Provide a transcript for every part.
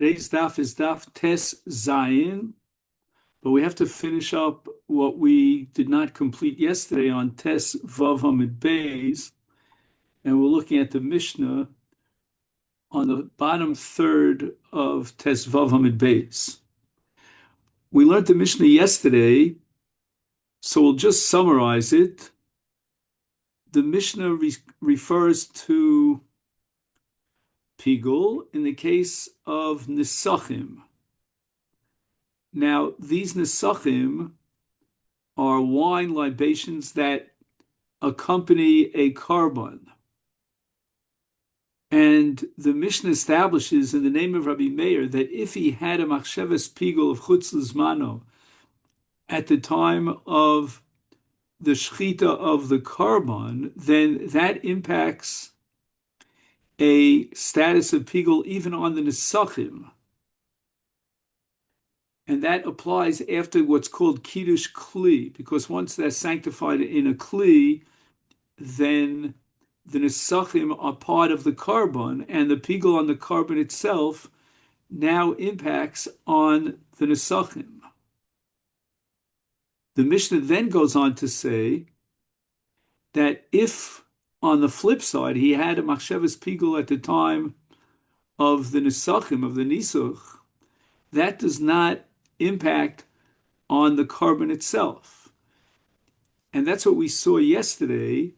Today's daf is daf Tes Zayin, but we have to finish up what we did not complete yesterday on Tes Vav Hamid Beis, and we're looking at the Mishnah on the bottom third of Tes Vav Hamid Beis. We learned the Mishnah yesterday, so we'll just summarize it. The Mishnah refers to Pigul in the case of Nisachim. Now, these Nisachim are wine libations that accompany a carbon. And the Mishnah establishes in the name of Rabbi Meir that if he had a machsheves pigul of chutz lizmano at the time of the shechita of the carbon, then that impacts a status of pigul even on the nesachim. And that applies after what's called kiddush kli, because once that's sanctified in a kli, then the nesachim are part of the carbon, and the pigul on the carbon itself now impacts on the nesachim. The Mishnah then goes on to say that if, on the flip side, he had a machsheves pigul at the time of the nesachim, of the nisuch, that does not impact on the carbon itself. And that's what we saw yesterday,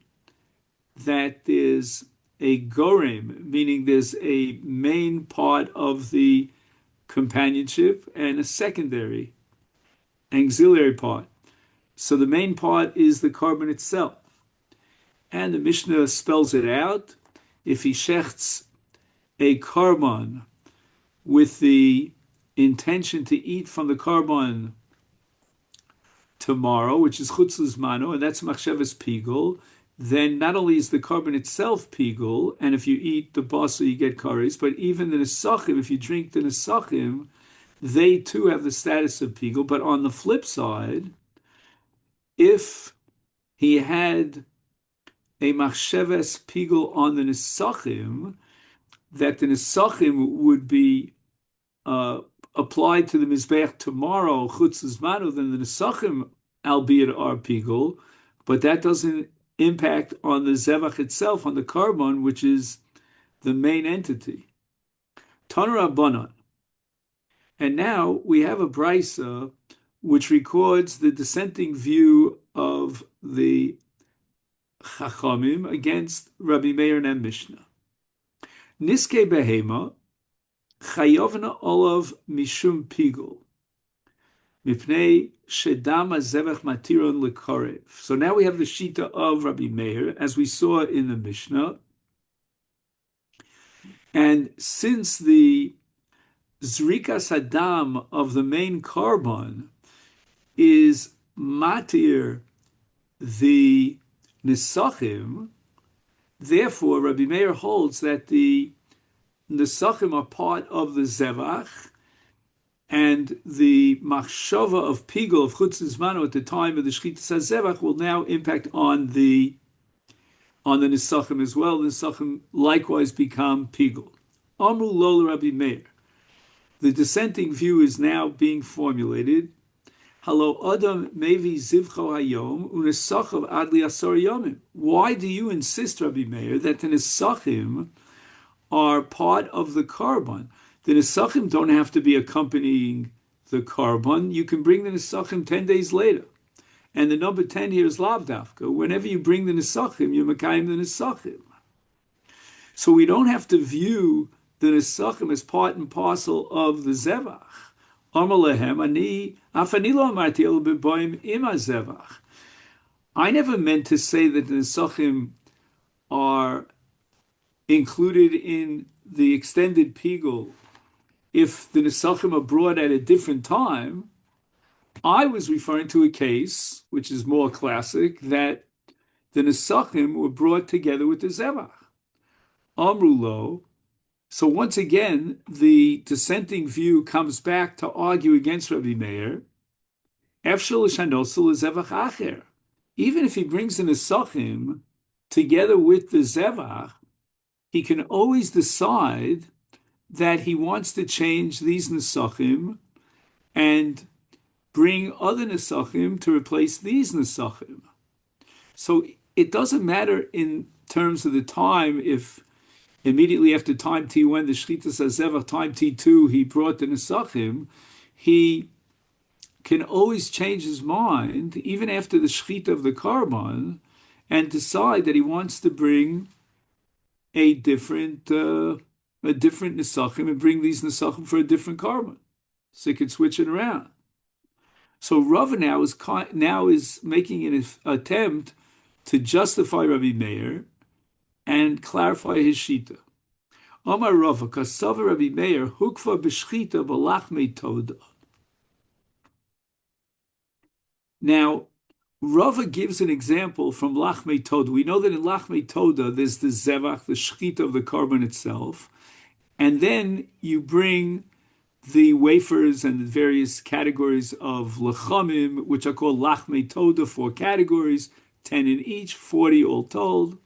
that there's a gorem, meaning there's a main part of the companionship and a secondary, auxiliary part. So the main part is the carbon itself. And the Mishnah spells it out. If he shechts a carbon with the intention to eat from the carbon tomorrow, which is chutz lizmano, and that's machsheves pigul, then not only is the carbon itself pigul, and if you eat the basar you get kares, but even the nesachim, if you drink the nesachim, they too have the status of pigul. But on the flip side, if he had a machsheves pigul on the nesachim, that the nesachim would be applied to the mizbeach tomorrow, chutz lizmano, then the nesachim, albeit are pigul, but that doesn't impact on the zevach itself, on the carbon, which is the main entity. Tanu Rabbanan. And now we have a brisa which records the dissenting view of the Chachamim against Rabbi Meir and Mishnah. Niske behema chayovna olav mishum pigul mipnei shedam hazevach matiron lekarev. So now we have the shita of Rabbi Meir, as we saw in the Mishnah. And since the zrikas hadam of the main carbon is matir the nisachim, therefore Rabbi Meir holds that the nisachim are part of the zevach, and the machshava of pigul, of chutz lizmano, at the time of the shchitas hazevach will now impact on the nisachim as well. The nisachim likewise become pigul. Amru lo Rabbi Meir. The dissenting view is now being formulated. Halo adam mevi zivcho hayom unesachav ad liasar yomim. Why do you insist, Rabbi Meir, that the nisachim are part of the carbon? The nesachim don't have to be accompanying the carbon. You can bring the nesachim 10 days later. And the number 10 here is lav dafka. Whenever you bring the nesachim, you're mekayim the nesachim. So we don't have to view the nesachim as part and parcel of the zevach. Amar lehem ani afani lo amarti elo b'boim ima zevach. I never meant to say that the nesachim are included in the extended pigul if the nesachim are brought at a different time. I was referring to a case, which is more classic, that the nesachim were brought together with the zevach. Amru lo. So once again, the dissenting view comes back to argue against Rabbi Meir. Efshel l'shanosul zevach acher. Even if he brings the nesachim together with the zevach, he can always decide that he wants to change these nesachim and bring other nesachim to replace these nesachim. So it doesn't matter in terms of the time if immediately after time T1, the Shchitas HaZevach, time T2, he brought the nesachim. He can always change his mind even after the Shchita of the Karban and decide that he wants to bring a different nesachim and bring these nesachim for a different Karban. So he can switch it around. So Rava now is making an attempt to justify Rabbi Meir and clarify his shita. Omar Rava, kasava Rabbi Meir, hukva b'shchita b'lachmei toda. Now, Rava gives an example from lachmei toda. We know that in lachmei toda there's the zevach, the shchita of the carbon itself, and then you bring the wafers and the various categories of lechamim, which are called lachmei toda, 4 categories, 10 in each, 40 all told.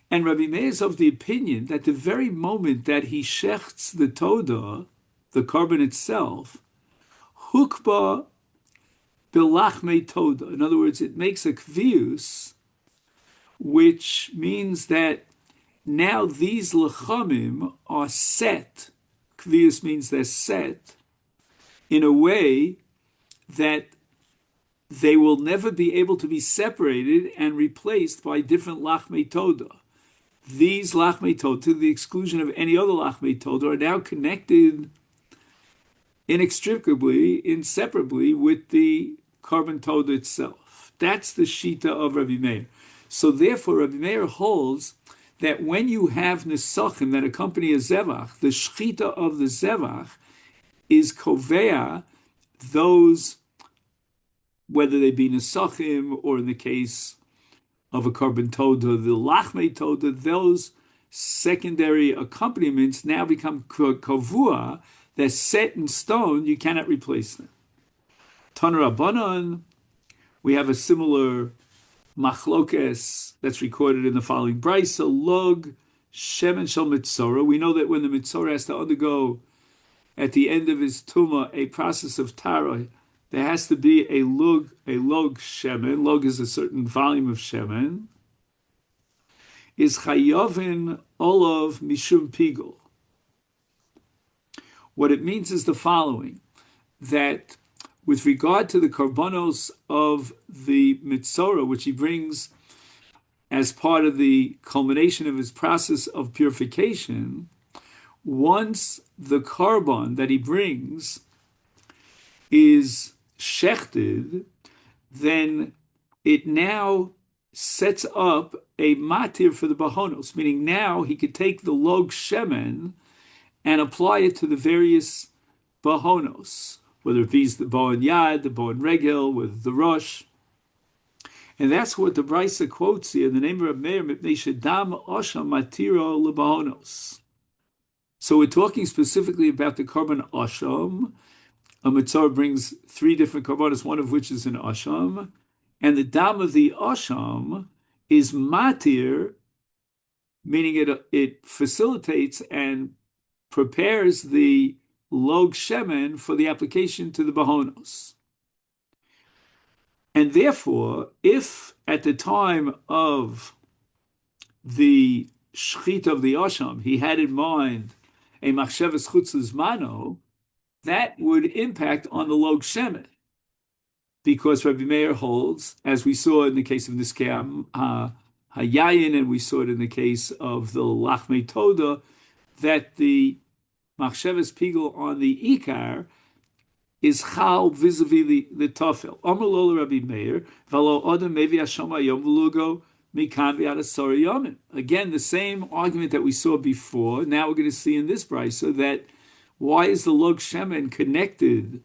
And Rabbi Meir is of the opinion that the very moment that he shechts the toda, the carbon itself, hukba bilachmei toda. In other words, it makes a kvius, which means that now these lechamim are set. Kvius means they're set in a way that they will never be able to be separated and replaced by different lachmei toda. These lachmei toda, to the exclusion of any other lachmei toda, are now connected inseparably with the carbon toda itself. That's the shita of Rabbi Meir. So therefore, Rabbi Meir holds that when you have nesachim that accompany a zevach, the shchita of the zevach is kovea those, whether they be nesachim or in the case of a carbon toda, the lachmei toda, those secondary accompaniments now become kavua, they're set in stone, you cannot replace them. Tana Rabbanan, we have a similar machlokes that's recorded in the following brisa, log shemen shel mitzora. We know that when the mitzora has to undergo at the end of his tumah a process of tara, there has to be a log shemen. Log is a certain volume of shemen. Is chayovin olav mishum pigul. What it means is the following, that with regard to the karbanos of the mitzora, which he brings as part of the culmination of his process of purification, once the carbon that he brings is shechted, then it now sets up a matir for the bahonos, meaning now he could take the log shemen and apply it to the various bahonos, whether it be the Bohan Yad, the Bohan Regel, with the Rosh. And that's what the Brisa quotes here, in the name of Meir, Mipnei Shedam Osham Matiro Lebahonos. So we're talking specifically about the carbon Osham. A Mitzvah brings 3 different carbonos, one of which is an Osham. And the dam of the Osham is Matir, meaning it facilitates and prepares the log shemen for the application to the bahonos. And therefore, if at the time of the shchita of the osham, he had in mind a machshavas chutz lizmano, that would impact on the log shemen. Because Rabbi Meir holds, as we saw in the case of Niskei Hayayin, and we saw it in the case of the Lachmei Toda, that the Machshavas Pigel on the Ikar is chal vis-a-vis the Tofel. Omer lo Rabbi Meir, v'lo odem mevi hashama yom v'lugo mikan v'ad asori yomim. Again, the same argument that we saw before. Now we're going to see in this brisa that why is the log shemen connected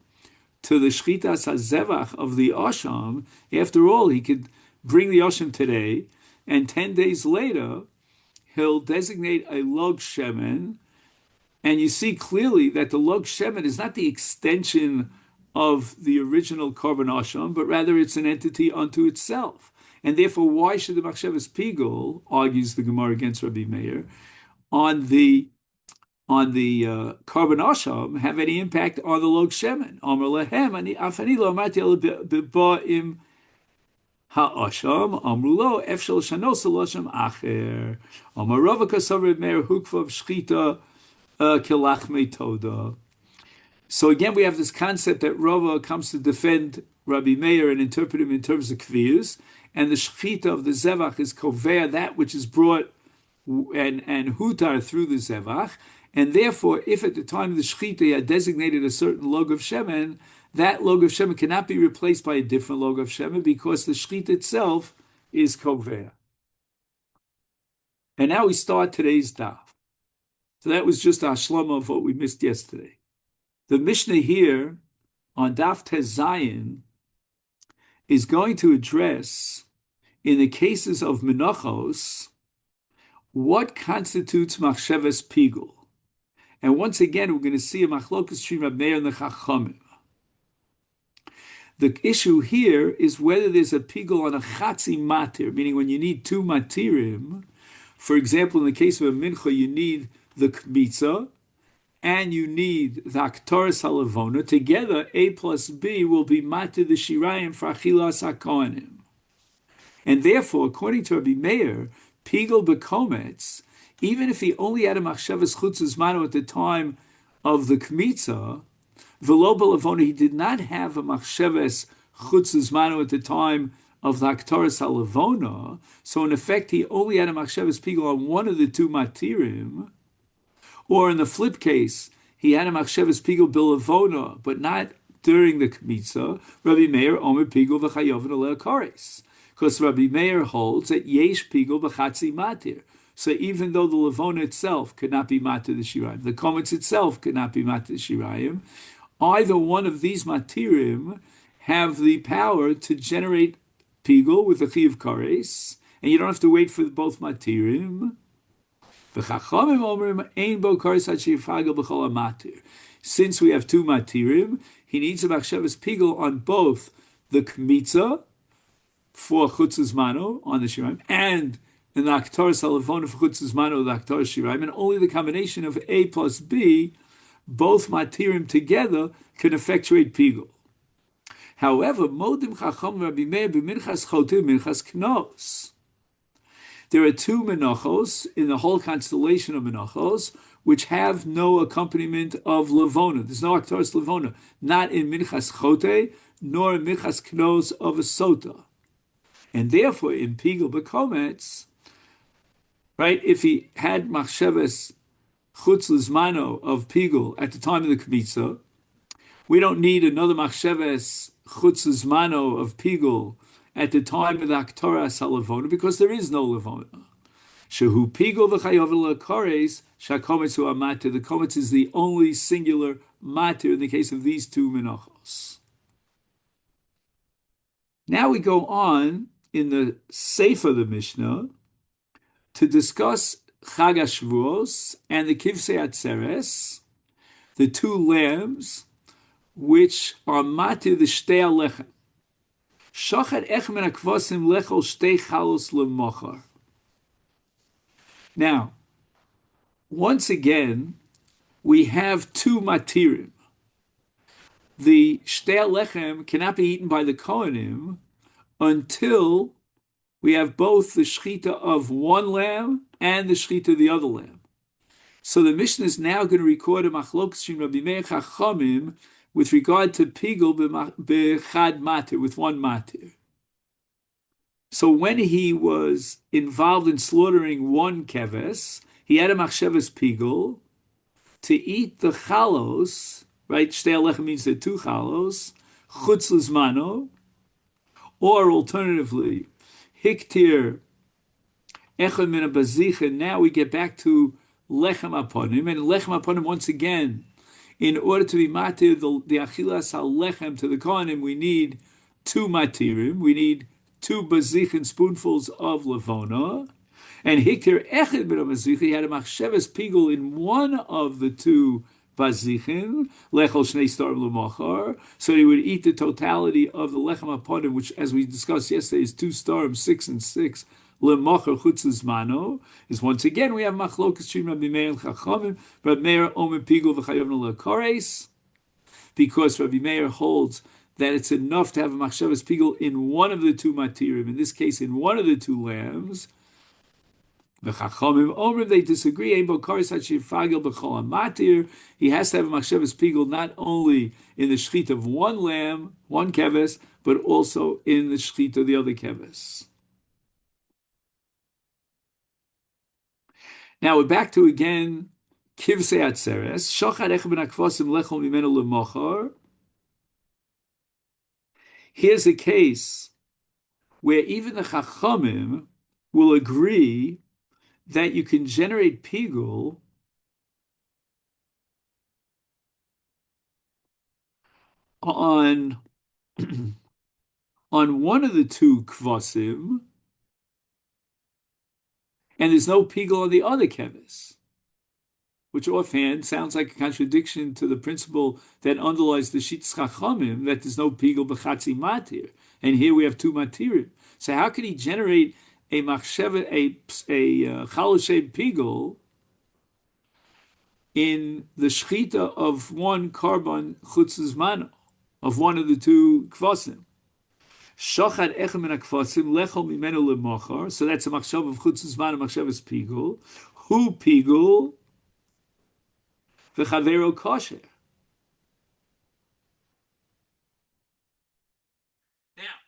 to the shchitas hazevach of the osham? After all, he could bring the osham today, and 10 days later, he'll designate a log shemen. And you see clearly that the log shemen is not the extension of the original carbon asham, but rather it's an entity unto itself. And therefore, why should the machshavas pigul, argues the Gemara against Rabbi Meir, on the carbon asham have any impact on the log shemen. Amar lehem ani afani lo amarti el b'ba'im ha'asham amru lo efshel shanos l'asham acher. Amar Rava kasav Meir hukvav shchita kilachmei toda. So again, we have this concept that Rava comes to defend Rabbi Meir and interpret him in terms of kviyus, and the shechita of the zevach is kovea, that which is brought and hutar through the zevach, and therefore, if at the time of the shechita he had designated a certain log of shemen, that log of shemen cannot be replaced by a different log of shemen because the shechita itself is kovea. And now we start today's daf. So that was just our shlama of what we missed yesterday. The Mishnah here on Daf Tez Zayin is going to address, in the cases of Menachos, what constitutes machsheves pigul. And once again, we're going to see a machlokas between Rab Meir and the Chachamim. The issue here is whether there's a pigul on a chatzi matir, meaning when you need two matirim. For example, in the case of a mincha, you need the kmitza, and you need the aktaris halavona. Together, A plus B will be matir the shirayim for achilas hakohanim. And therefore, according to Rabbi Meir, pigul bekometz, even if he only had a machshavas chutzes mano at the time of the kmitza, v'lo belavona, he did not have a machshavas chutzes mano at the time of the aktaris halavona. So in effect, he only had a machshavas pigul on one of the two matirim. Or in the flip case, he had a machshavas pigul bilavona, but not during the kmitza. Rabbi Meir omer pigul v'chayovin alei kares, because Rabbi Meir holds that yesh pigul b'chatzi matir. So even though the lavona itself could not be matir the shirayim, the komets itself could not be matir the shirayim, either one of these matirim have the power to generate pigul with a chiv kares, and you don't have to wait for both matirim. Since we have two matirim, he needs a machshavas pigul on both the kmitza for chutzes mano on the shiraim and the aktaris halavona for chutzes mano the aktaris shiraim, and only the combination of A plus B, both matirim together, can effectuate pigul. However, modim chacham Rabbi Meir b'minchas chotim minchas knos. There are two menachos in the whole constellation of menachos which have no accompaniment of lavona. There's no aktaris lavona, not in minchas chote nor in minchas knos of a sota. And therefore, in pigul bekometz, right, if he had machshavas chutz lizmano of pigul at the time of the kmitza, we don't need another machshavas chutz lizmano of pigul at the time of the aktaras halavona, because there is no lavona. Shehu pigul v'chayovin lekares shakometz hu amatir. The kometz is the only singular matir in the case of these two menachos. Now we go on in the Sefer of the Mishnah to discuss Chag HaShavuos and the Kivsei Atzeres, the two lambs which are matir the shtei alechem. Shachat echem en akvasim lechol shtei chalos lemochar. Now, once again, we have two matirim. The shtei alechem cannot be eaten by the Kohanim until we have both the shechita of one lamb and the shechita of the other lamb. So the Mishnah is now going to record a machlokas between Rabbi Meir Chachamim with regard to pigul bechad matir, with one matir. So when he was involved in slaughtering one keves, he had a machshavas pigul to eat the chalos, right? Shtei alechem means there are two chalos, chutz lizmano, or alternatively, hiktir echad min habazicha. Now we get back to lechem aponim, and lechem aponim once again, in order to be matir the achilas halechem to the kohanim, we need two matirim. We need two bazichin spoonfuls of lavona. And hiktir echad min habazicha, he had a machshavas pigul in one of the two bazichin, lechol shnei starim l'machar. So he would eat the totality of the lechem aponim, which, as we discussed yesterday, is two starim, 6 and 6 lemocher chutzes mano is once again we have machlokas between Rabbi Meir and Chachamim. Rabbi Meir omer pigul v'chayovnu lekores, because Rabbi Meir holds that it's enough to have a machshavas pigul in one of the two matirim, in this case in one of the two lambs. The Chachamim Omer, they disagree. He has to have a machshavas pigul not only in the shechit of one lamb, one keves, but also in the shechit of the other keves. Now we're back to again kivsei atzeres. Shochad echad ben akvasim lechol mimenu lemochar. Here's a case where even the Chachamim will agree that you can generate pigul on on one of the two kvasim, and there's no pigul on the other keves, which offhand sounds like a contradiction to the principle that underlies the Shittas Chachamim, that there's no pigul b'chatzi matir, and here we have two matirim. So how can he generate a machsheva, a chaloshe pigul in the shchita of one carbon chutzes mano, of one of the two kvasim? Shochad echem min hakvasim lechol mimenu lemochar. So that's a machshav of chutzes mano, machshavas pigul. Hu pigul v'chavero kosher. Now,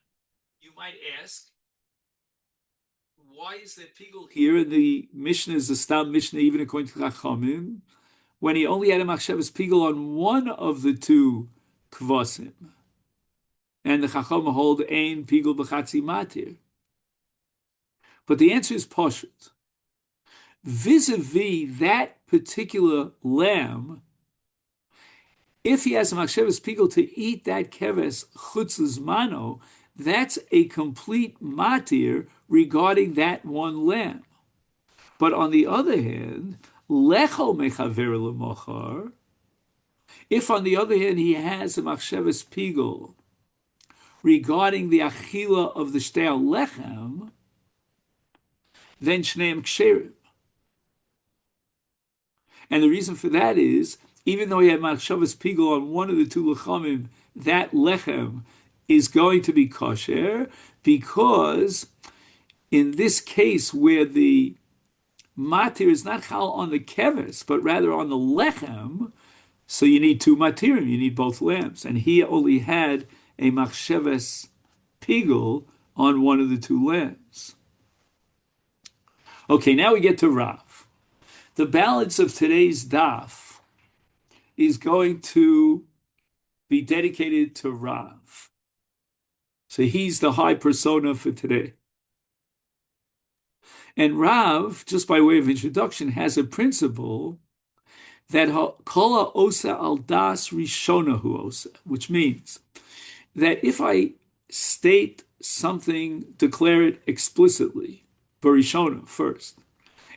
you might ask, why is there pigul here in the Mishnah, is the Stam Mishnah, even according to Chachamim, when he only had a machshavas pigul on one of the two kvasim? And the Chacham hold ein pigul b'chatzi matir. But the answer is poshut. Vis-a-vis that particular lamb, if he has a machshavas pigul to eat that keves chutzes mano, that's a complete matir regarding that one lamb. But on the other hand, lecho mechaver lemochar, if on the other hand he has a machshavas pigul regarding the achila of the shtei lechem, then shneim ksherim. And the reason for that is, even though he had machshavas pigul on one of the two lechamim, that lechem is going to be kosher, because in this case where the matir is not chal on the keves, but rather on the lechem, so you need two matirim, you need both lambs. And he only had a machshavas pigul on one of the two lambs. Okay, now we get to Rav. The balance of today's daf is going to be dedicated to Rav. So he's the high persona for today. And Rav, just by way of introduction, has a principle that kola osa al das rishonahu osa, which means that if I state something, declare it explicitly, barishona first,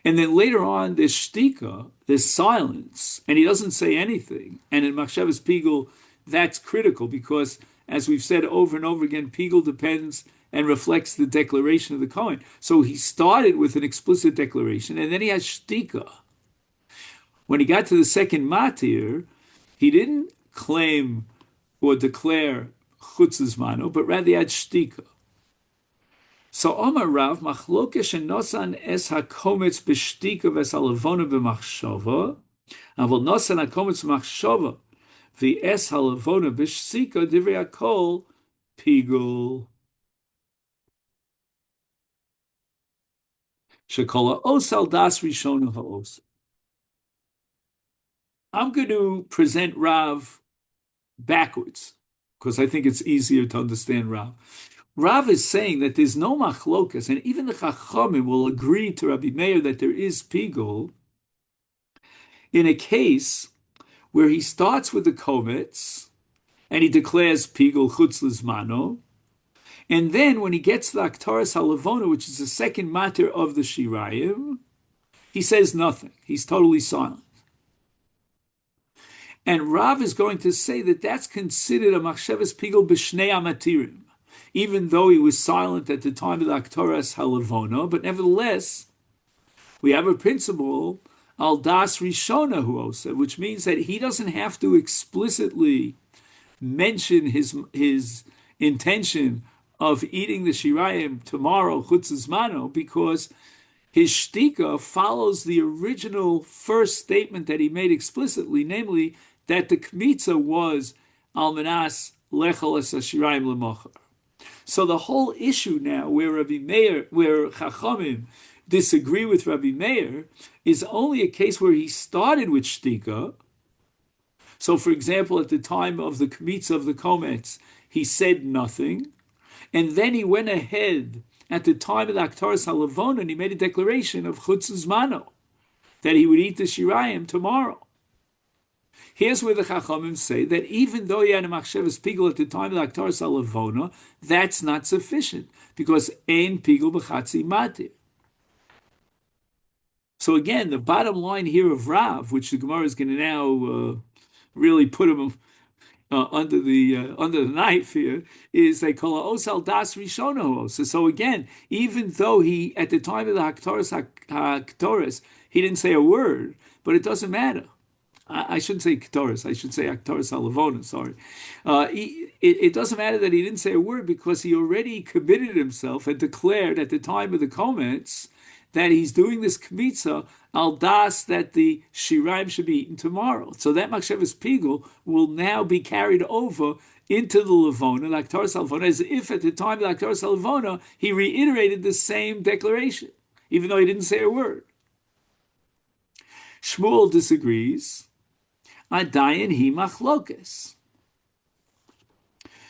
and then later on there's shtika, there's silence, and he doesn't say anything, and in machshavas pigul, that's critical because, as we've said over and over again, pigul depends and reflects the declaration of the Kohen. So he started with an explicit declaration, and then he has shtika. When he got to the second matir, he didn't claim or declare chutzes mano, but rather he had shtika. So Omar Rav, machlokesh enosan es hakometz b'shtika ves halavona b'machshava, avol nosan hakometz b'machshava v'es halavona b'shtika divrei hakol pigul. Shekola osal das rishonu ha'os. I'm going to present Rav backwards because I think it's easier to understand Rav. Rav is saying that there's no machlokas, and even the Chachamim will agree to Rabbi Meir that there is pigul in a case where he starts with the kometz and he declares pigul chutz lizmano, and then when he gets to the aktaras halavona, which is the second matter of the shirayim, he says nothing. He's totally silent. And Rav is going to say that that's considered a machshavas pigul b'shnei amatirim. even though he was silent at the time of the Aktoras Halavona, but nevertheless, we have a principle, Al Das Rishona Huosa, which means that he doesn't have to explicitly mention his intention of eating the shirayim tomorrow, chutzes because his shtika follows the original first statement that he made explicitly, namely that the kmitza was almanas lechol es hashirayim lemocher. So the whole issue now, where Chachamim disagree with Rabbi Meir, is only a case where he started with shtika. So, for example, at the time of the kmitza of the komets, he said nothing, and then he went ahead at the time of the Aktaras HaLevon, and he made a declaration of chutzes mano, that he would eat the shirayim tomorrow. Here's where the Chachamim say that even though he had a machshavas pigul at the time of the Aktaras HaLevona, that's not sufficient, because ein pigul b'chatzi matir. So again, the bottom line here of Rav, which the Gemara is going to now really put him under the knife here, is they call it osal das rishono. So again, even though he at the time of the haktoris he didn't say a word, but it doesn't matter. I shouldn't say Ketores, I should say Aktoris Halavona, sorry. It doesn't matter that he didn't say a word because he already committed himself and declared at the time of the comments that he's doing this kmitza al das that the shiraim should be eaten tomorrow. So that machshavas pigul will now be carried over into the levona, the Aktoris Halavona, as if at the time of the Aktoris Halavona he reiterated the same declaration, even though he didn't say a word. Shmuel disagrees. Adayin hi machlokes.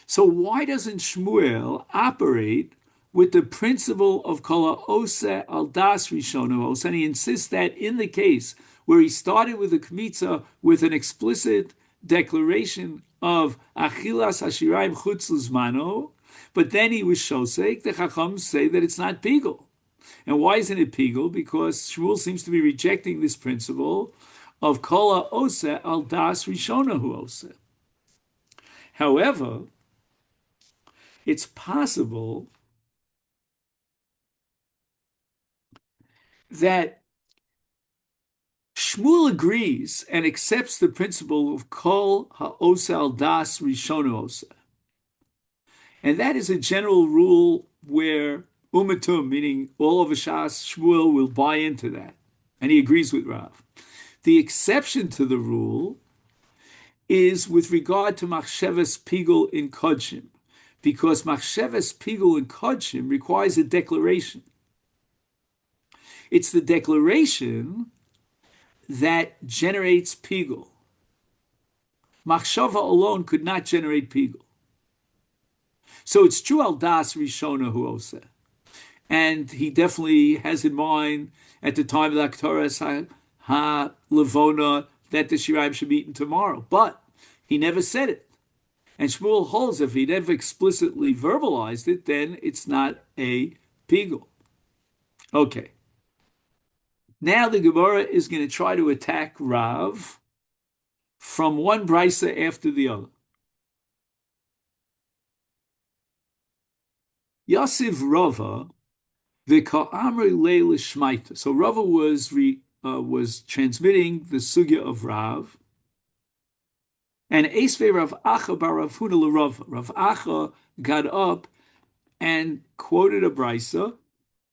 So why doesn't Shmuel operate with the principle of kol ha'oseh al das rishonos, and he insists that in the case where he started with the kmitza with an explicit declaration of achilas hashirayim chutz l'zmano, but then he was shosek, the Chacham say that it's not pigul. And why isn't it pigul? Because Shmuel seems to be rejecting this principle of kol ha'oseh al das rishona hu oseh. However, it's possible that Shmuel agrees and accepts the principle of kol ha'oseh al das rishona oseh. And that is a general rule where umatum, meaning all of Shas, Shmuel will buy into that. And he agrees with Rav. The exception to the rule is with regard to machshavas pigul in kodshim, because machshavas pigul in kodshim requires a declaration. It's the declaration that generates pigul. Machshava alone could not generate pigul. So it's true al das rishona hu oseh. And he definitely has in mind at the time of the Aktoras ha-levona that the shirayim should be eaten tomorrow. But he never said it. And Shmuel holds if he never explicitly verbalized it, then it's not a pigul. Okay. Now the Gemara is going to try to attack Rav from one brisa after the other. Yasiv Rava v'ka'amri leil shmaita. So Rava was transmitting the sugya of Rav, and Esvei Rav Acha bar Rav Huna l'Rav. Rav Acha got up and quoted a brisa,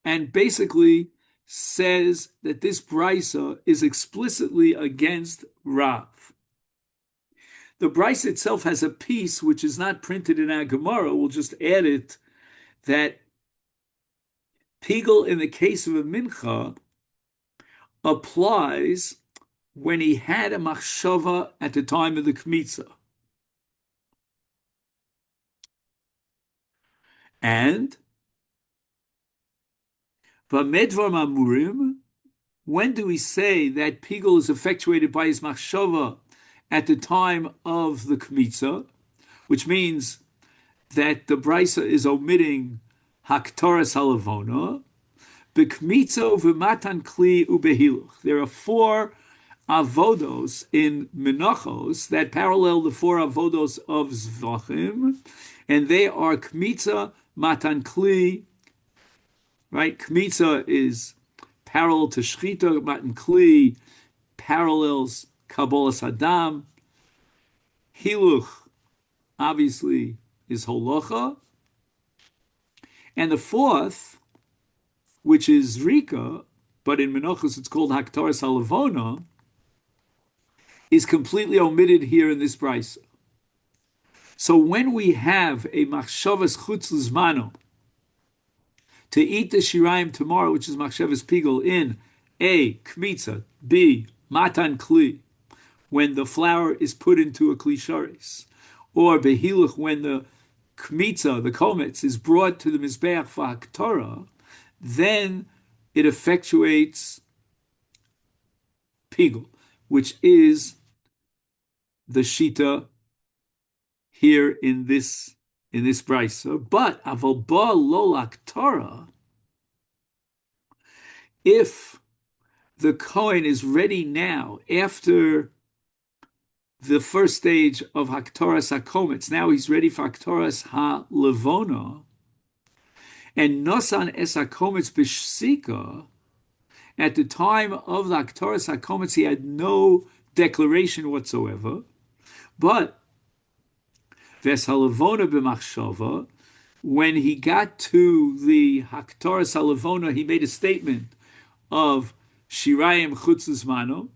and basically says that this brisa is explicitly against Rav. The brisa itself has a piece which is not printed in our Gemara. We'll just add it, that pigul in the case of a mincha applies when he had a machshava at the time of the kmitza. And v'medvar mamurim, when do we say that pigul is effectuated by his machshava at the time of the kmitza, which means that the brisa is omitting haktoras halavona, b'kmitza v'matan kli ubehiluch. There are four avodos in Menachos that parallel the four avodos of Zvachim, and they are Kmitza, Matan Kli, right? Kmitza is parallel to Shchita, Matan Kli parallels Kabbalas Hadam. Hiluch, obviously, is Holacha. And the fourth, which is Zrika, but in Menachos it's called Haktaras Halavona, is completely omitted here in this brisa. So when we have a machshavas chutz l'zmano to eat the shirayim tomorrow, which is machshavas pigel, in A, kmitza, B, matan kli, when the flour is put into a kli sharis, or behiluch, when the kmitza, the kometz, is brought to the mizbeach for haktorah, then it effectuates pigel, which is the shita here in this brisa. But aval ba lo laktorah, if the Kohen is ready now after the first stage of Haktoras HaKometz, now he's ready for Haktoras HaLevona, and Nosan Es HaKometz B'Shsika, at the time of the Haktoras HaKometz, he had no declaration whatsoever, but Ves HaLevona B'Machshava, when he got to the Haktoras HaLevona, he made a statement of Shirayim Chutz Zmano,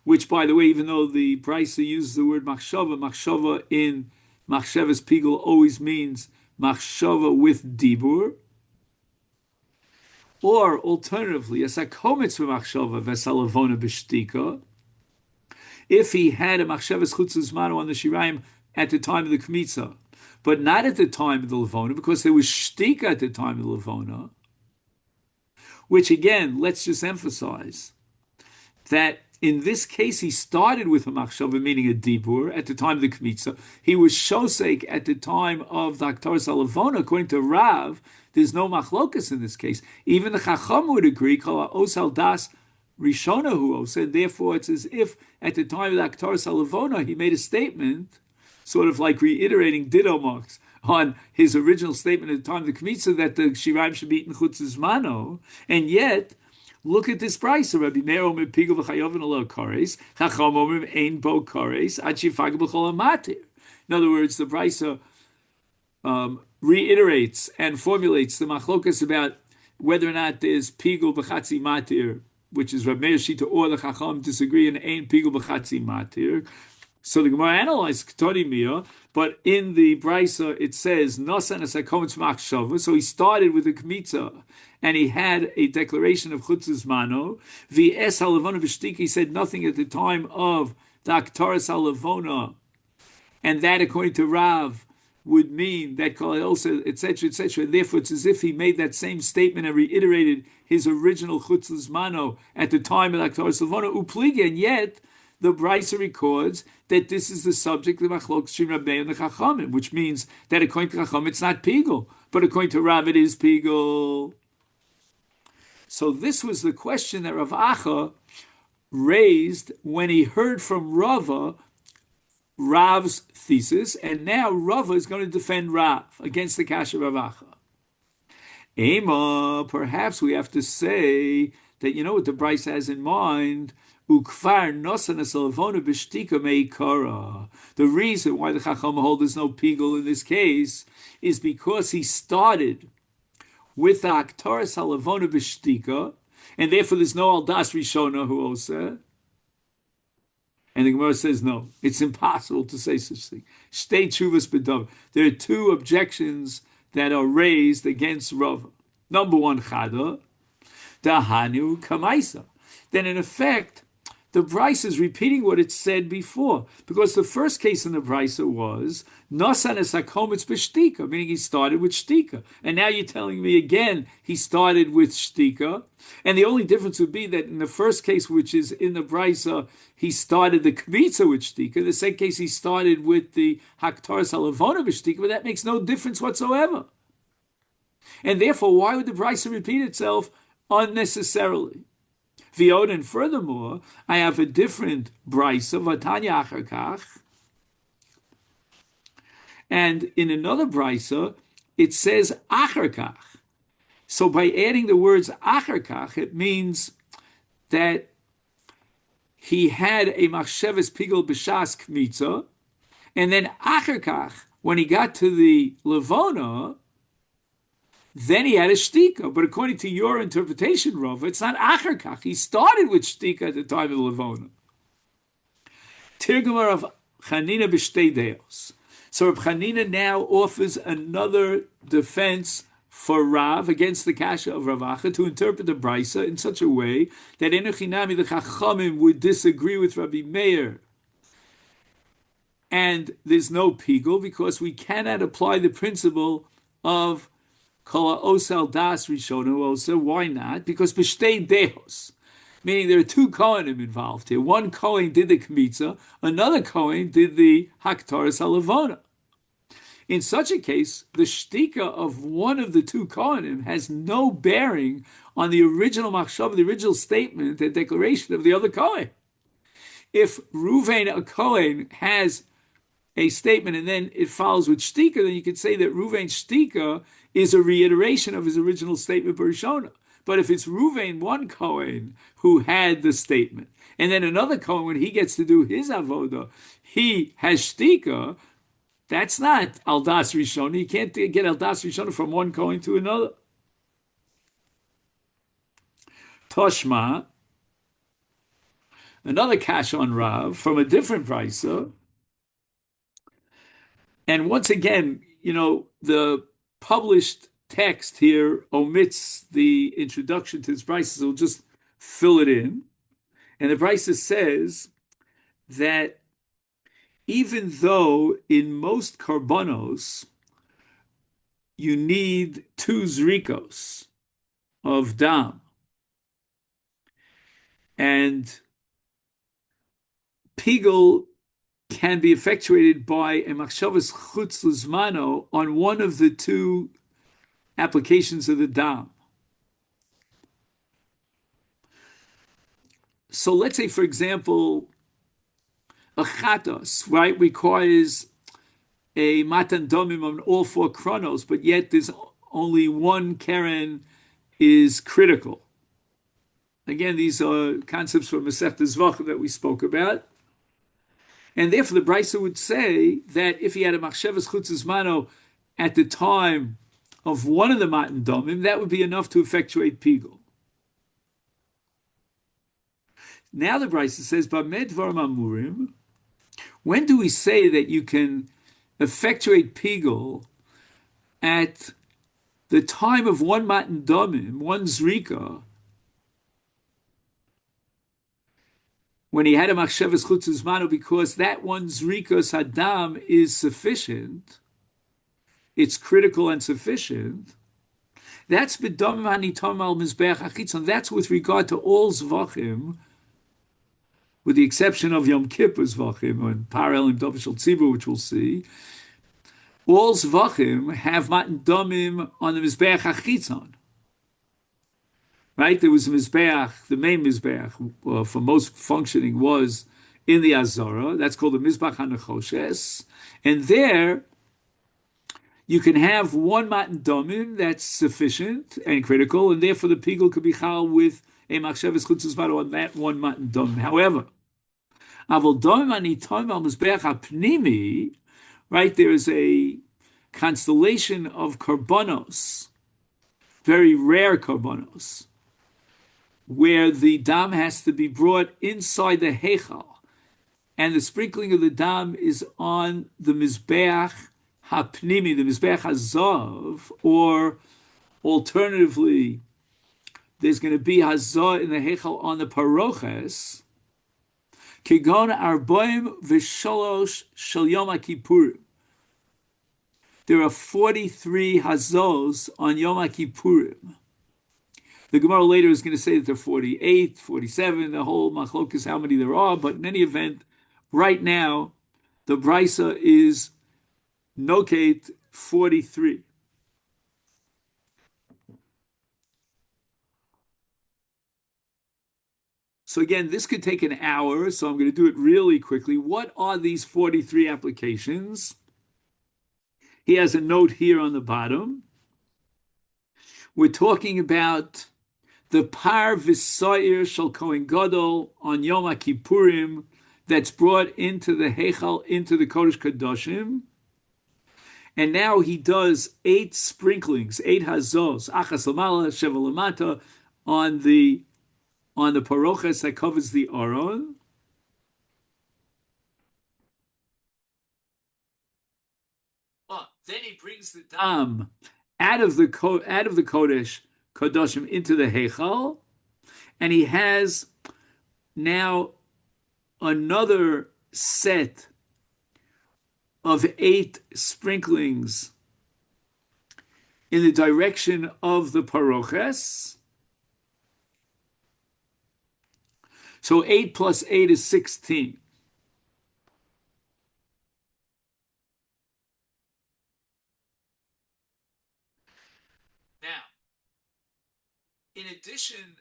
which, by the way, even though the Brisa uses the word machshava in machshavas pigel always means machshava with dibur, or alternatively, as a kometz v'machshava v'salavona b'shtika, if he had a machshavas chutz zmano on the shirayim at the time of the kmitza, but not at the time of the levona, because there was shtika at the time of the levona, which again, let's just emphasize that in this case, he started with a machshava, meaning a dibur, at the time of the kmitza. He was shosek at the time of the Haktaras Halavona. According to Rav, there's no machlokas in this case. Even the Chacham would agree, kol osal das rishona hu osa, and therefore it's as if at the time of the Haktaras Halavona, he made a statement, sort of like reiterating ditto marks on his original statement at the time of the kmitza that the shirayim should be eaten chutz zmano, and yet, look at this price. Rabbi Meir omer pigel v'chayovin alo kares. Chacham omer ein bo kares. Ad shifag b'chol amatir. In other words, the brisa reiterates and formulates the machlokas about whether or not there's pigel b'chatzi matir, which is Rabbi Meir shita, or the Chacham disagree and ein pigel b'chatzi matir. So the Gemara analyzed Ketoni Mia, but in the brisa it says Nosan as hakometz machshava. So he started with the kmitza, and he had a declaration of chutzes mano. V'es halavona v'shtika, he said nothing at the time of the Haktaras Halavona, and that, according to Rav, would mean that also, etc., etc. Therefore, it's as if he made that same statement and reiterated his original chutzes mano at the time of the Haktaras Halavona. Upliga, and yet the Brisa records that this is the subject of Machlok Shim Rabbei and the Chachamim, which means that according to Chachamim it's not Pigel, but according to Rav it is Pigel. So this was the question that Rav Acha raised when he heard from Rava Rav's thesis, and now Rava is going to defend Rav against the Kasha Rav Acha. Ema, perhaps we have to say that, you know what the Brisa has in mind. The reason why the Chacham hold there's no pigel in this case is because he started with the Haktaras Halavona b'shtika, and therefore there's no aldas rishona who osa. And the Gemara says no, it's impossible to say such thing. Shtei tshuvas b'davar. There are two objections that are raised against Rava. Number one, chada dahanu kamaisa. Then in effect, the Brisa is repeating what it said before, because the first case in the Brisa was Nosan es hakometz b'shtika, meaning he started with shtika, and now you're telling me again he started with shtika, and the only difference would be that in the first case, which is in the Brisa, he started the kmitza with shtika. In the second case, he started with the Haktaras Halavona b'shtika, but that makes no difference whatsoever. And therefore, why would the Brisa repeat itself unnecessarily? V'od, and furthermore, I have a different brisa, Vatanya Acharkach, and in another brisa, it says Acharkach. So by adding the words Acharkach, it means that he had a machsheves pigel b'shas kmitza, and then Acharkach, when he got to the Levona, then he had a shtika. But according to your interpretation, Rav, it's not Acharkach. He started with shtika at the time of the Levona. Tirgumar of Chanina b'shtei deos. So Reb Chanina now offers another defense for Rav against the kasha of Rav Acha to interpret the brisa in such a way that Enochinami the Chachamim would disagree with Rabbi Meir, and there's no pigul because we cannot apply the principle of Kol Osel Das Rishonu Osa. Why not? Because b'shtei deos, meaning there are two Kohanim involved here. One Kohen did the Kmitza, another Kohen did the Haktaras HaLevona. In such a case, the shtika of one of the two Kohanim has no bearing on the original machshav, the original statement, the declaration of the other Kohen. If Ruvain, a Kohen, has a statement and then it follows with shtika, then you could say that Ruvain's shtika is a reiteration of his original statement Barishona. But if it's Ruvain, one Kohen, who had the statement, and then another Kohen, when he gets to do his avoda, he has shtika, that's not Aldas Rishona. You can't get Aldas Rishona from one Kohen to another. Toshma, another Kash on Rav from a different brisa. And once again, the published text here omits the introduction to this brisa, so we'll just fill it in. And the brisa says that even though in most karbonos you need 2 zrikos of dam, and pigul can be effectuated by a machshavas chutz lizmano on one of the 2 applications of the dam. So let's say, for example, a chatos, right, requires a matan domim on all 4 chronos, but yet there's only one keren is critical. Again, these are concepts from Maseches Zvachim that we spoke about. And therefore, the Brisa would say that if he had a machshavas chutzes mano at the time of one of the matan domim, that would be enough to effectuate pigul. Now the Brisa says, "B'med dvarim amurim." When do we say that you can effectuate pigul at the time of one matan domim, one zrika, when he had a machshavas chutzes mano, because that one zrika sadam is sufficient, it's critical and sufficient. That's b'domim hanitom al mizbeach achitzon. That's with regard to all zvachim, with the exception of Yom Kippur zvachim and parallel Dovishal Tzibur, which we'll see. All zvachim have matan domim on the mizbeach achitzon. Right? There was a mizbeach, the main mizbeach for most functioning was in the Azara. That's called the Mizbach HaNechoshes. And there, you can have one matan domim that's sufficient and critical, and therefore the pigul could be chal with a machshavas chutzes mano on that one matan domim. However, avol domim anitom al mizbeach hapnimi, right? There is a constellation of karbonos, very rare karbonos, where the dam has to be brought inside the heichal, and the sprinkling of the dam is on the mizbeach hapnimi, the mizbeach hazav, or alternatively, there's going to be hazah in the heichal on the paroches. Kigon arboim v'shalosh shel Yom HaKippurim. There are 43 hazos on Yom HaKippurim. The Gemara later is going to say that there are 48, 47, the whole machlok is how many there are, but in any event, right now, the Brisa is noket 43. So again, this could take an hour, so I'm going to do it really quickly. What are these 43 applications? He has a note here on the bottom. We're talking about the par v'soyer shel Kohen Gadol on Yom Kippurim that's brought into the Heichal, into the Kodesh Kadoshim. And now he does 8 sprinklings, 8 hazos, achas lamala, sheva lamata, on the paroches that covers the aron. Then he brings the dam out of the Kodesh Kadoshim into the Heichal, and he has now another set of 8 sprinklings in the direction of the paroches. So 8 plus 8 is 16. Now, in addition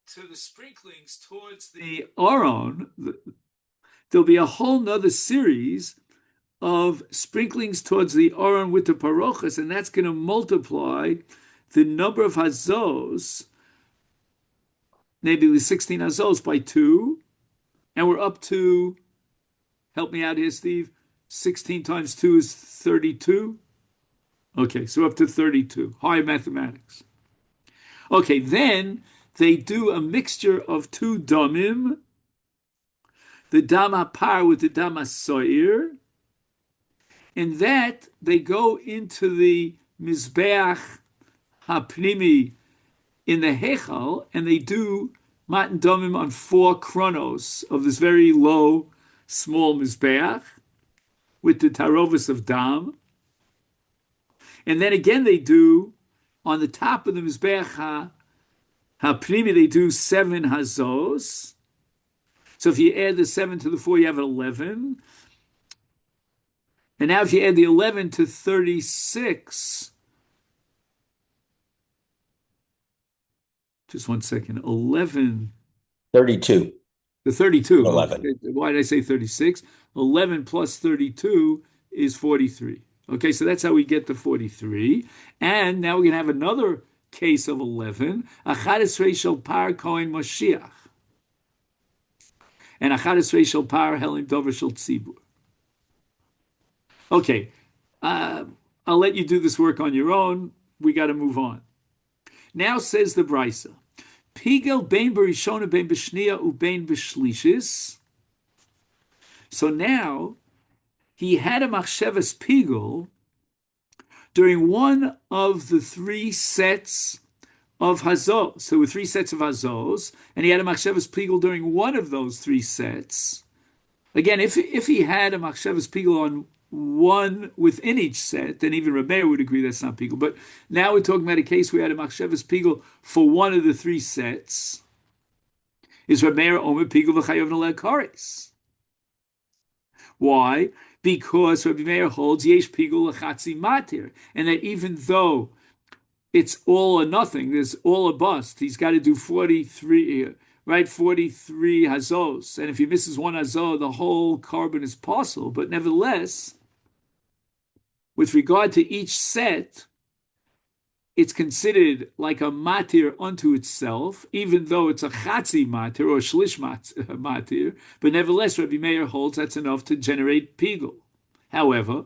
to the sprinklings towards the Aron, there'll be a whole nother series of sprinklings towards the Aron with the parochas, and that's going to multiply the number of hazos, maybe the 16 hazos, by 2, and we're up to, help me out here, Steve, 16 times 2 is 32. Okay, so up to 32. High mathematics. Okay, then they do a mixture of 2 damim, the dam par with the dam soir, and that they go into the Mizbeach HaPnimi in the Heichal, and they do Matan Domim on 4 chronos of this very low, small Mizbeach with the Tarovis of Dam. And then again they do, on the top of the Mizbeach HaPnimi, they do 7 Hazos. So if you add the 7 to the 4, you have 11. And now if you add the 11 to 36, just one second, 11. 32. The 32. 11. Why did I say 36? 11 plus 32 is 43. Okay, so that's how we get to 43. And now we're going to have another case of 11. Achad Esrei shel par Kohen Moshiach. And Achad Esrei shel par Helim Dover shel Tzibur. Okay, I'll let you do this work on your own. We got to move on. Now says the Brisa, Pigel bein berishona bein b'shnia ubein b'shlishis. So now he had a machshavas pigel during one of the 3 sets of hazos. So there were 3 sets of hazos, and he had a machshavas pigel during one of those 3 sets. Again, if he had a machshavas pigel on one within each set, then even Rebbeinu would agree that's not pigel. But now we're talking about a case where we had a machshavas pigel for one of the 3 sets. Is Rebbeinu omer pigel v'chayav noleh kares? Why? Because Rabbi Meir holds yesh pigul lechatzi matir, and that even though it's all or nothing, there's all or bust, he's got to do 43, right? 43 hazos, and if he misses one hazo, the whole carbon is possible. But nevertheless, with regard to each set, it's considered like a matir unto itself, even though it's a chatzi matir or a shlish matir. But nevertheless, Rabbi Meir holds that's enough to generate pigul. However,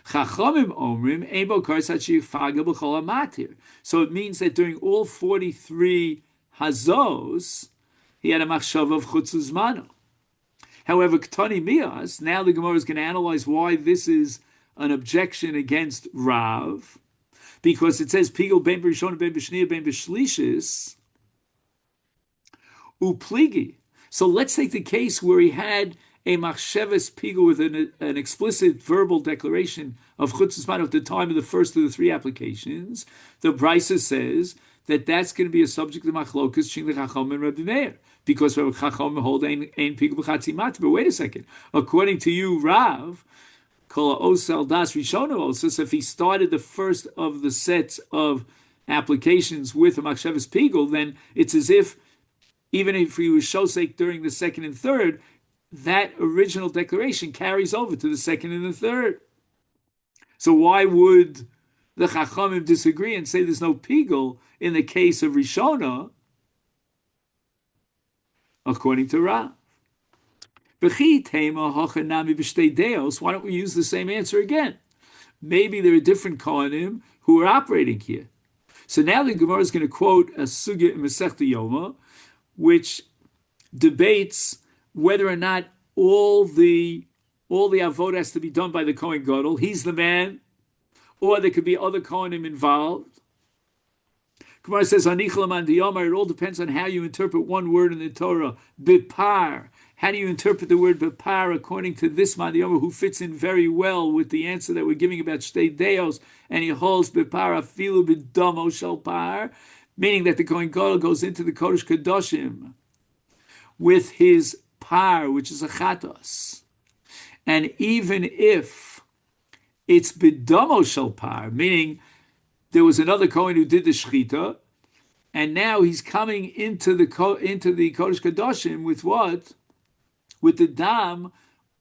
Chachamim omrim ebo karsach yifaga b'chol matir. So it means that during all 43 hazos, he had a machshava of chutz uzmano. However, Ktani Mias, now the Gemara is going to analyze why this is an objection against Rav, because it says Pigel ben b'rishon ben b'shniya ben b'shlishis upligi. So let's take the case where he had a machshavas pigel with an explicit verbal declaration of chutz uzmano at the time of the first of the 3 applications. The Brisa says that that's going to be a subject of machlokas Shing Chacham and Rabbi Meir, because Rabbi Chacham hold ein pigul b'chatzi mat. But wait a second, according to you, Rav, kol osel das rishono osos, if he started the first of the sets of applications with a machshavas pigul, then it's as if even if he was shosek during the second and third, that original declaration carries over to the second and the third. So why would the Chachamim disagree and say there's no pigul in the case of Rishona, according to Rav? Why don't we use the same answer again? Maybe there are different Kohanim who are operating here. So now the Gemara is going to quote a sugya in Masechta Yoma, which debates whether or not all the avod has to be done by the Kohen Gadol. He's the man, or there could be other Kohanim involved. Gemara says, it all depends on how you interpret one word in the Torah. Bipar. How do you interpret the word bipar according to this man Yomi, who fits in very well with the answer that we're giving about Shtei Deos, and he holds bipar afilu b'damo shel par, meaning that the Kohen Gadol goes into the Kodesh Kadoshim with his par, which is a chatos. And even if it's b'damo shel par, meaning there was another Kohen who did the shechita, and now he's coming into the Kodesh Kadoshim with what? With the dam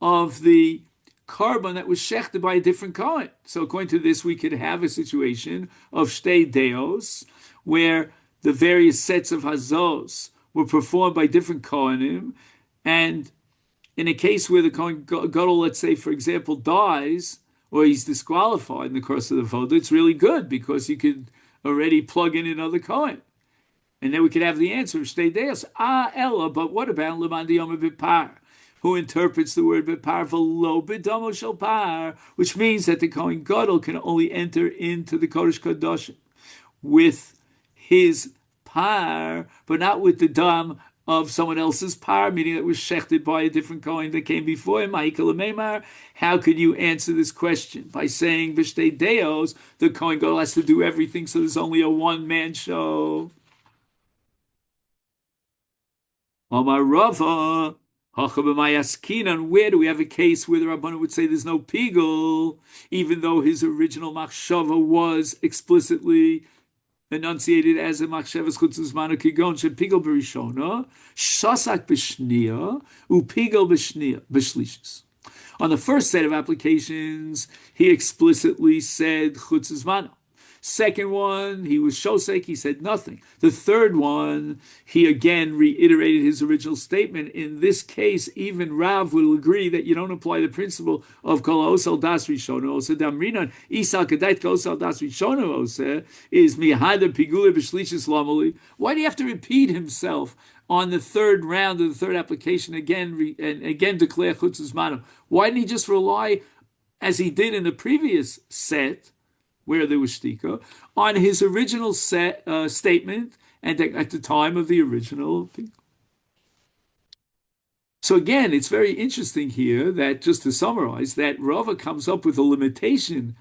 of the carbon that was shechted by a different Kohen. So according to this, we could have a situation of Shtei Deos, where the various sets of hazos were performed by different Kohanim, and in a case where the Kohen Gadol, let's say, for example, dies, or he's disqualified in the course of the voda, it's really good because you could already plug in another Kohen. And then we could have the answer of Shtei Deos. Ella, but what about Leman Diyom Bipar, who interprets the word Bipar v'lo b'damo shel par, which means that the Kohen Gadol can only enter into the Kodesh Kadoshim with his par, but not with the dam of someone else's par, meaning that was shechted by a different Kohen that came before him. How could you answer this question? By saying B'shtei Deos, the Kohen Gadol has to do everything, so there's only a one-man show. Omar Rava, where do we have a case where the Rabbanu would say there's no pigul, even though his original machshava was explicitly enunciated as a machshavas chutzes manu kigon shepigel b'rishona, shasak b'shnia, upigel b'shlishis. On the first set of applications, he explicitly said chutzes manu. Second one, he was shosek, he said nothing. The third one, he again reiterated his original statement. In this case, even Rav will agree that you don't apply the principle of kol osel das rishono ose damrinan isa kedait kol osel das rishono ose is mihader pigule b'shlishis lamoli. Why do you have to repeat himself on the third round of the third application again and again declare chutzes manu? Why didn't he just rely, as he did in the previous set, where there was shtika, on his original statement and at the time of the original thing? So again, it's very interesting here that, just to summarize, that Rava comes up with a limitation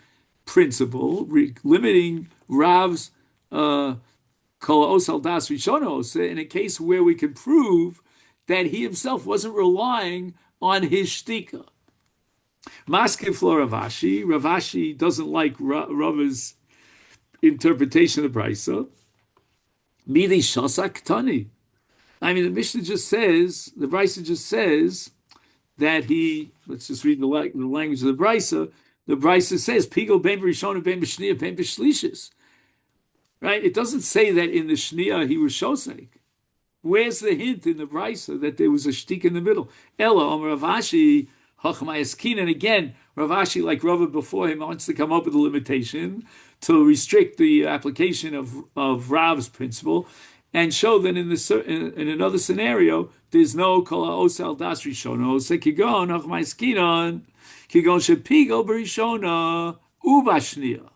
principle, limiting Rav's kol osal das rishonos in a case where we can prove that he himself wasn't relying on his shtika. Maskiv for Ravashi. Ravashi doesn't like Rava's interpretation of the Brisa. Midi shasak tani. I mean, the Mishnah just says, the Brisa just says that let's just read the language of the Brisa. The Brisa says, Pigel ben b'rishon ben b'shniya ben b'shlishis. Right? It doesn't say that in the shniya he was shosek. Where's the hint in the Brisa that there was a shtik in the middle? Ella, Ravashi, and again, Ravashi, like Rava before him, wants to come up with a limitation to restrict the application of Rav's principle and show that in another scenario, there's no kol osal das rishono, kigon hachmaiskinon, kigon shepigol b'rishona ubashnia.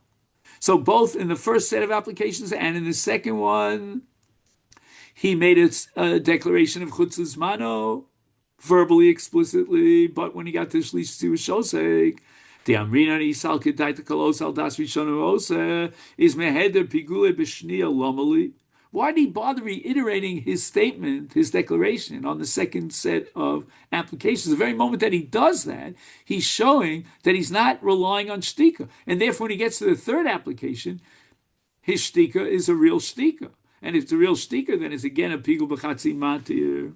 So both in the first set of applications and in the second one, he made a declaration of chutzes mano, verbally, explicitly, but when he got to Shlish, he was shosek. The Amrina Isal Kedaita Kolos Al Das Rishon is Meheder Pigule B'Shnia Lomali. Why did he bother reiterating his statement, his declaration, on the second set of applications? The very moment that he does that, he's showing that he's not relying on shtika. And therefore, when he gets to the third application, his shtika is a real shtika. And if it's a real stinker, then it's again a pigul b'chatzi matir.